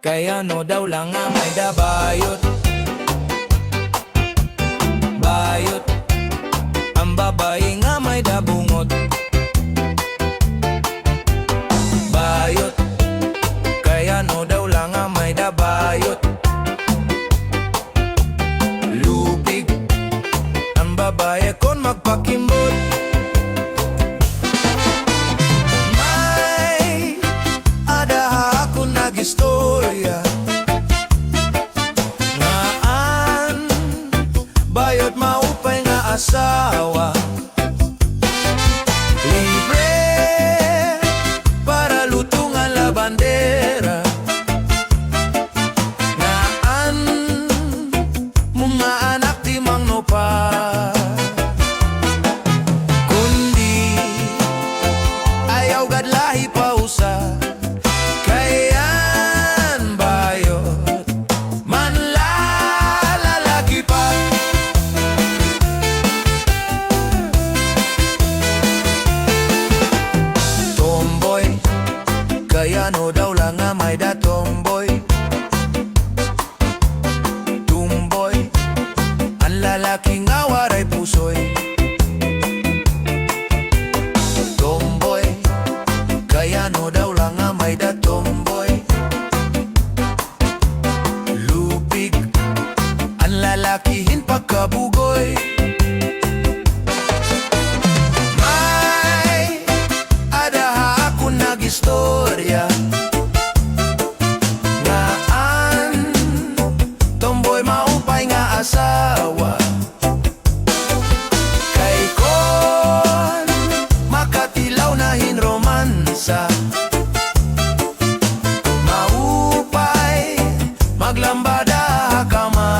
kaya no daw lang nga may dabayot. Bayot, ang babae nga may dabungot. Bayot, kaya no daw lang nga may dabayot. Lupig, ang babae kon magpakimbot. May adaha ako nag-istorya ngaan bayot maupay nga asawa. Libre para lutungan la bandera ngaan mga anak di mangno pa. Kundi ayaw gadlahi pa usa kayan bayot manlalaki pa. Tomboy, kaya no daw lang nga may da tomboy. Tumboy, ang lalaki nga waray pusoy. Tomboy, kaya no daw lang nga may da tomboy. Lupig, ang lalakihin pagkabugoy. May adaha ako nag-istorya ngaan tomboy maupay nga asawa. Kay kon makatilaw na hinromansa maupay maglambada kama.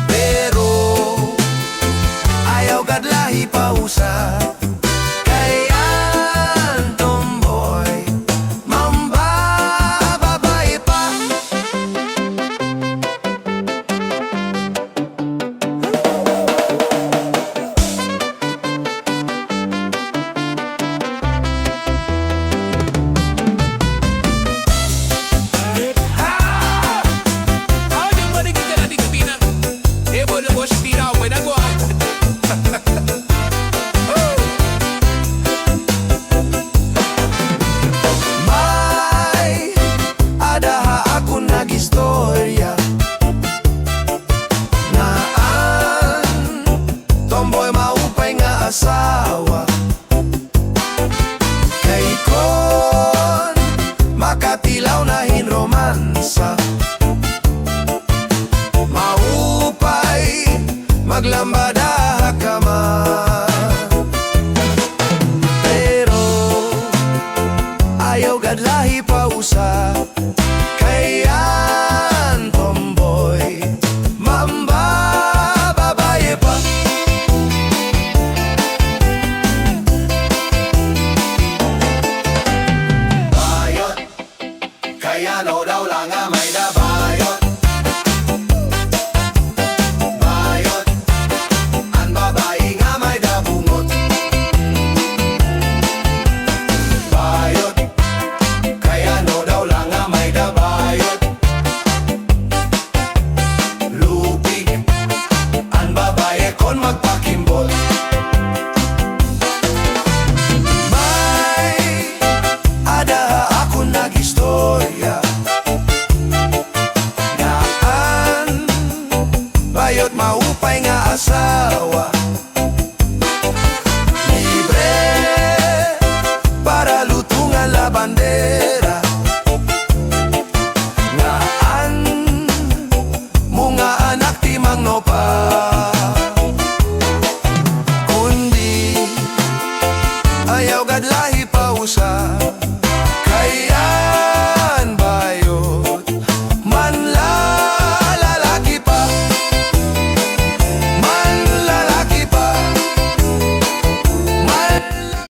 Pero ayaw gadlahi pa usa kayan tomboy mambababae pa. May adaha ako nag-istorya ngaan tomboy maupay nga asawa. Kay kon makatilaw na hinromansa maupay maglambada kama. Pero ayaw gadlahi pa usa kayan tomboy mambababae pa. Bayot, kaya no daw lang nga may dabayot. Bayot, ang babae nga may dabungot. Bayot, kaya no daw lang nga may dabayot. Lupig, ang babae kon magpakimbot. May adaha ako nag-istorya ngaan bayot maupay nga asawa. Libre para lutungan la bandera ngaan mga anak di mangno pa. Kundi ayaw gadlahi pa usa